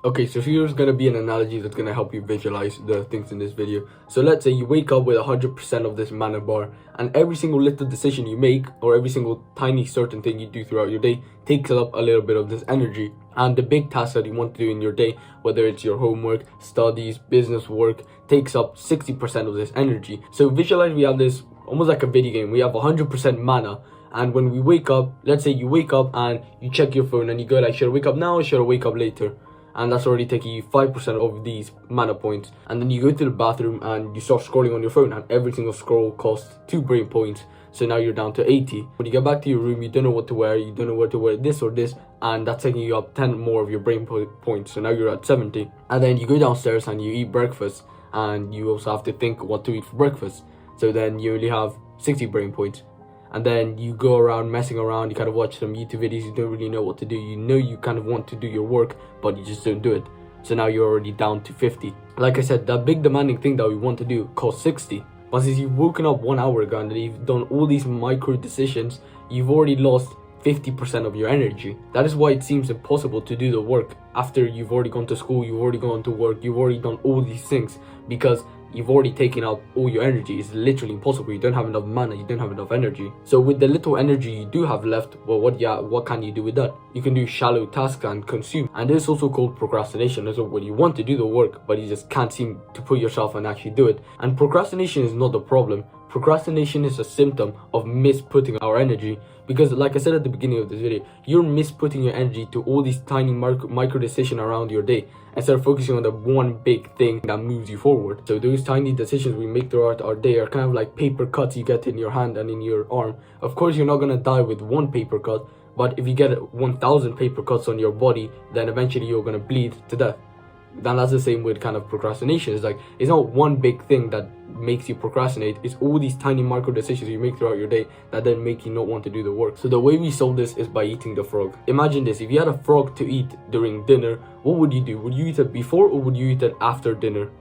Okay, so here's gonna be an analogy that's gonna help you visualize the things in this video. So let's say you wake up with 100% of this mana bar, and every single little decision you make, or every single tiny certain thing you do throughout your day, takes up a little bit of this energy. And the big tasks that you want to do in your day, whether it's your homework, studies, business work, takes up 60% of this energy. So visualize we have this almost like a video game. We have 100% mana. And when we wake up, let's say you wake up and you check your phone and you go like, should I wake up now or should I wake up later? And that's already taking you 5% of these mana points. And then you go to the bathroom and you start scrolling on your phone, and every single scroll costs 2 brain points. So now you're down to 80. When you get back to your room, you don't know what to wear, you don't know where to wear this or this, and that's taking you up 10 more of your brain points. So now you're at 70. And then you go downstairs and you eat breakfast, and you also have to think what to eat for breakfast. So then you only have 60 brain points. And then you go around messing around, you kind of watch some YouTube videos, you don't really know what to do. You know you kind of want to do your work, but you just don't do it. So now you're already down to 50. Like I said, that big demanding thing that we want to do costs 60. But since you've woken up 1 hour ago and you've done all these micro decisions, you've already lost 50% of your energy. That is why it seems impossible to do the work after you've already gone to school, you've already gone to work, you've already done all these things, because you've already taken out all your energy. It's literally impossible. You don't have enough mana, you don't have enough energy. So with the little energy you do have left, well, what can you do with that? You can do shallow tasks and consume. And this is also called procrastination. So when you want to do the work, but you just can't seem to put yourself and actually do it. And procrastination is not the problem. Procrastination is a symptom of misputting our energy, because like I said at the beginning of this video, you're misputting your energy to all these tiny micro decisions around your day instead of focusing on the one big thing that moves you forward. So those tiny decisions we make throughout our day are kind of like paper cuts you get in your hand and in your arm. Of course, you're not going to die with one paper cut, but if you get 1,000 paper cuts on your body, then eventually you're going to bleed to death. Then that's the same with kind of procrastination. It's like, it's not one big thing that makes you procrastinate, it's all these tiny micro decisions you make throughout your day that then make you not want to do the work. So the way we solve this is by eating the frog. Imagine this: if you had a frog to eat during dinner, what would you do? Would you eat it before or would you eat it after dinner?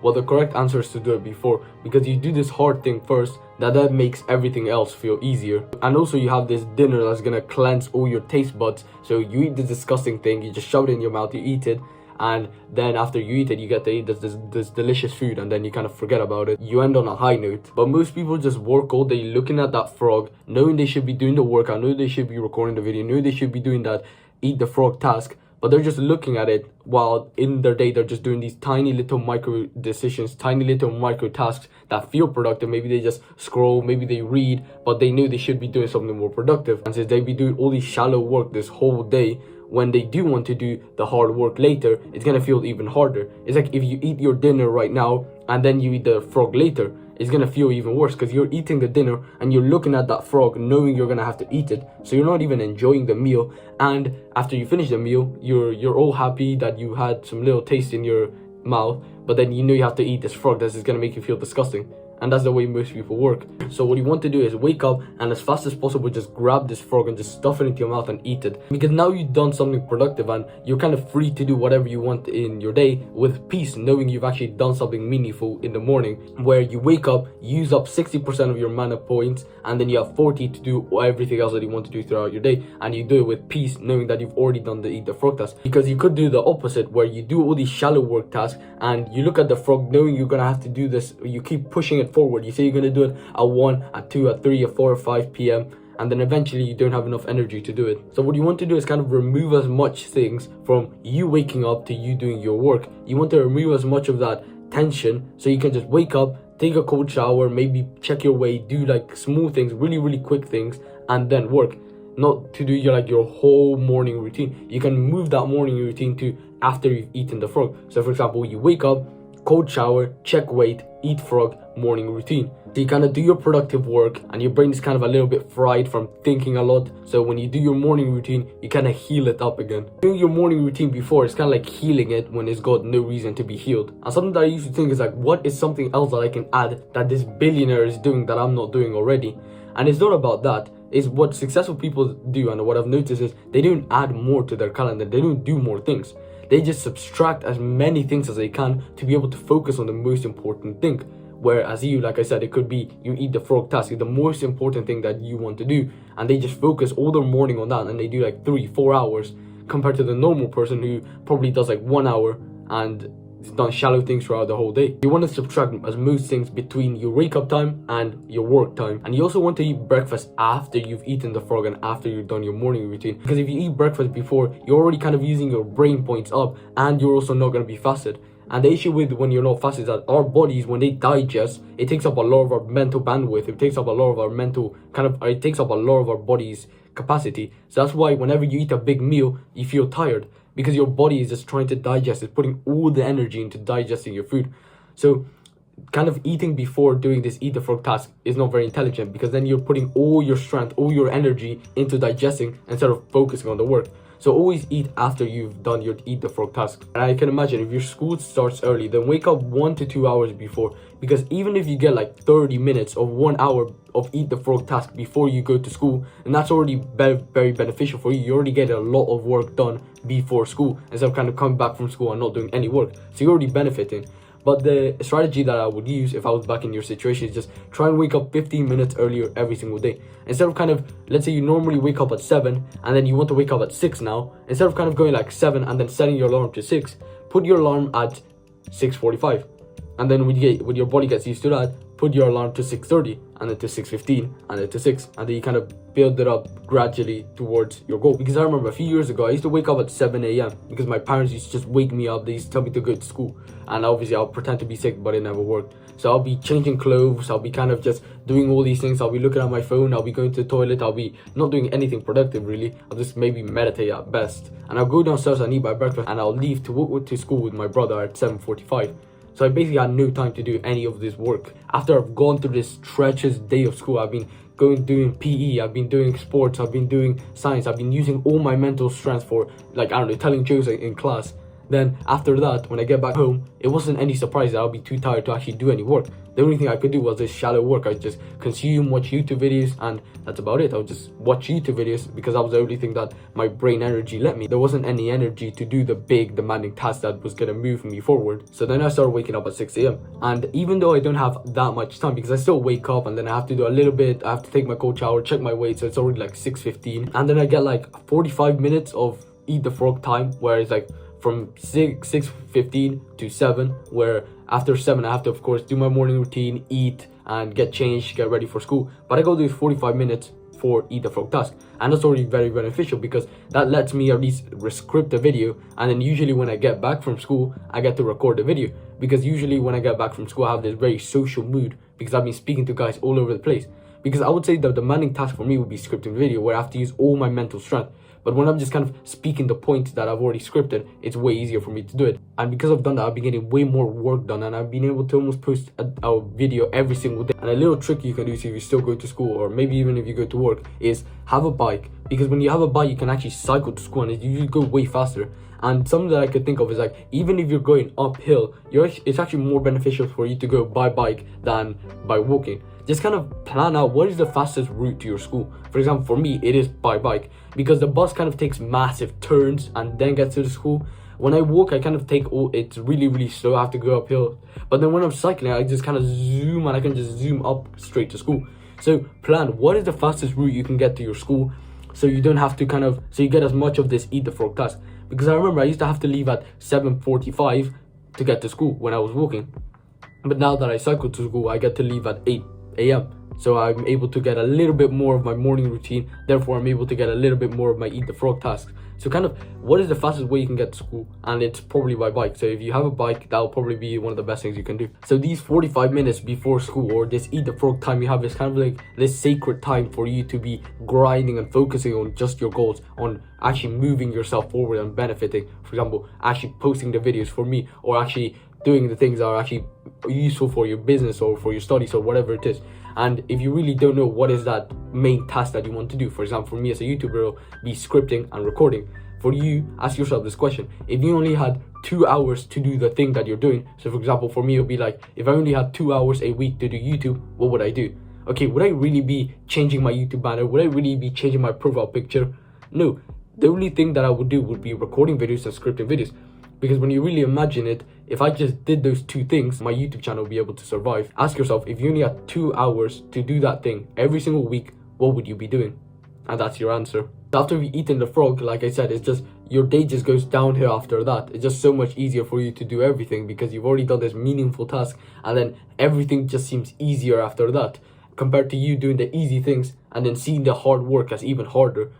Well, the correct answer is to do it before, because you do this hard thing first, that makes everything else feel easier. And also you have this dinner that's gonna cleanse all your taste buds. So you eat this disgusting thing, you just shove it in your mouth, you eat it, and then after you eat it, you get to eat this delicious food, and then you kind of forget about it. You end on a high note. But most people just work all day looking at that frog, knowing they should be doing the work, I know they should be recording the video, know they should be doing that eat the frog task, but they're just looking at it while in their day they're just doing these tiny little micro decisions, tiny little micro tasks that feel productive. Maybe they just scroll, maybe they read, but they know they should be doing something more productive. And since they be doing all these shallow work this whole day, when they do want to do the hard work later, it's gonna feel even harder. It's like if you eat your dinner right now and then you eat the frog later, it's gonna feel even worse, because you're eating the dinner and you're looking at that frog knowing you're gonna have to eat it. So you're not even enjoying the meal, and after you finish the meal, you're all happy that you had some little taste in your mouth, but then you know you have to eat this frog that's just gonna make you feel disgusting. And that's the way most people work. So what you want to do is wake up and as fast as possible just grab this frog and just stuff it into your mouth and eat it, because now you've done something productive and you're kind of free to do whatever you want in your day with peace, knowing you've actually done something meaningful in the morning, where you wake up, use up 60% of your mana points, and then you have 40 to do everything else that you want to do throughout your day, and you do it with peace, knowing that you've already done the eat the frog task. Because you could do the opposite, where you do all these shallow work tasks and you look at the frog knowing you're gonna have to do this, you keep pushing it forward. You say you're going to do it at 1, at 2, at 3, at 4, or 5 p.m. and then eventually you don't have enough energy to do it. So what you want to do is kind of remove as much things from you waking up to you doing your work. You want to remove as much of that tension so you can just wake up, take a cold shower, maybe check your weight, do like small things, really quick things, and then work. Not to do your whole morning routine. You can move that morning routine to after you've eaten the frog. So for example, you wake up, cold shower, check weight, eat frog, morning routine. So you kind of do your productive work and your brain is kind of a little bit fried from thinking a lot. So when you do your morning routine, you kind of heal it up again. Doing your morning routine before is kind of like healing it when it's got no reason to be healed. And something that I used to think is like, what is something else that I can add that this billionaire is doing that I'm not doing already? And it's not about that. It's what successful people do, and what I've noticed is they don't add more to their calendar. They don't do more things. They just subtract as many things as they can to be able to focus on the most important thing. Whereas you, like I said, it could be you eat the frog task, the most important thing that you want to do, and they just focus all their morning on that, and they do like 3-4 hours. compared to the normal person who probably does like 1 hour and it's done shallow things throughout the whole day. You want to subtract as most things between your wake up time and your work time. And you also want to eat breakfast after you've eaten the frog and after you've done your morning routine. Because if you eat breakfast before, you're already kind of using your brain points up and you're also not going to be fasted. And the issue with when you're not fasted is that our bodies, when they digest, it takes up a lot of our mental bandwidth. It takes up a lot of our mental it takes up a lot of our body's capacity. So that's why whenever you eat a big meal, you feel tired, because your body is just trying to digest. It's putting all the energy into digesting your food. So kind of eating before doing this eat the frog task is not very intelligent, because then you're putting all your strength, all your energy into digesting instead of focusing on the work. So always eat after you've done your eat the frog task. And I can imagine if your school starts early, then wake up 1 to 2 hours before, because even if you get like 30 minutes of 1 hour of eat the frog task before you go to school, and that's already very beneficial for you. You already get a lot of work done before school instead of kind of coming back from school and not doing any work. So you're already benefiting. But the strategy that I would use if I was back in your situation is just try and wake up 15 minutes earlier every single day. Instead of kind of, let's say you normally wake up at 7 and then you want to wake up at 6 now, instead of kind of going like 7 and then setting your alarm to 6, put your alarm at 6:45. And then when your body gets used to that, put your alarm to 6:30 and then to 6:15 and then to 6, and then you kind of build it up gradually towards your goal. Because I remember a few years ago, I used to wake up at 7 a.m. because my parents used to just wake me up. They used to tell me to go to school, and obviously I'll pretend to be sick, but it never worked. So I'll be changing clothes, I'll be kind of just doing all these things, I'll be looking at my phone, I'll be going to the toilet, I'll be not doing anything productive really. I'll just maybe meditate at best, and I'll go downstairs and eat my breakfast, and I'll leave to school with my brother at 7:45. So I basically had no time to do any of this work. After I've gone through this treacherous day of school, I've been doing PE, I've been doing sports, I've been doing science, I've been using all my mental strength for, like, I don't know, telling jokes in class. Then after that, when I get back home, it wasn't any surprise that I'll be too tired to actually do any work. The only thing I could do was this shallow work. I just consume, watch YouTube videos, and that's about it. I would just watch YouTube videos because that was the only thing that my brain energy let me. There wasn't any energy to do the big demanding task that was gonna move me forward. So then I started waking up at 6 a.m. And even though I don't have that much time, because I still wake up and then I have to do a little bit, I have to take my cold shower, check my weight, so it's already like 6:15. And then I get like 45 minutes of eat the frog time, where it's like from 6:15 to 7, where after 7 I have to of course do my morning routine, eat and get changed, get ready for school. But I go do 45 minutes for eat the frog task, and that's already very beneficial because that lets me at least script a video, and then usually when I get back from school I get to record the video, because usually when I get back from school I have this very social mood because I've been speaking to guys all over the place. Because I would say the demanding task for me would be scripting video, where I have to use all my mental strength. But when I'm just kind of speaking the points that I've already scripted, it's way easier for me to do it. And because I've done that, I've been getting way more work done, and I've been able to almost post a video every single day. And a little trick you can do if you still go to school, or maybe even if you go to work, is have a bike. Because when you have a bike, you can actually cycle to school and you go way faster. And something that I could think of is like, even if you're going uphill, it's actually more beneficial for you to go by bike than by walking. Just kind of plan out what is the fastest route to your school. For example, for me, it is by bike, because the bus kind of takes massive turns and then gets to the school. When I walk, I kind of it's really slow. I have to go uphill. But then when I'm cycling, I just kind of zoom, and I can just zoom up straight to school. So plan what is the fastest route you can get to your school, so you don't have to so you get as much of this eat the frog task. Because I remember I used to have to leave at 7:45 to get to school when I was walking. But now that I cycle to school, I get to leave at 8 a.m. So I'm able to get a little bit more of my morning routine. Therefore, I'm able to get a little bit more of my eat the frog tasks. So kind of what is the fastest way you can get to school? And it's probably by bike. So if you have a bike, that'll probably be one of the best things you can do. So these 45 minutes before school, or this eat the frog time you have, is kind of like this sacred time for you to be grinding and focusing on just your goals, on actually moving yourself forward and benefiting. For example, actually posting the videos for me, or actually doing the things that are actually useful for your business or for your studies or whatever it is. And if you really don't know what is that main task that you want to do, for example, for me as a YouTuber, it'll be scripting and recording. For you, ask yourself this question: if you only had 2 hours to do the thing that you're doing, so for example, for me, it'll be like, if I only had 2 hours a week to do YouTube, what would I do? Okay, would I really be changing my YouTube banner? Would I really be changing my profile picture? No, the only thing that I would do would be recording videos and scripting videos. Because when you really imagine it, if I just did those two things, my YouTube channel will be able to survive. Ask yourself, if you only had 2 hours to do that thing every single week, what would you be doing? And that's your answer. After you've eaten the frog, like I said, it's just your day just goes downhill after that. It's just so much easier for you to do everything because you've already done this meaningful task, and then everything just seems easier after that, compared to you doing the easy things and then seeing the hard work as even harder.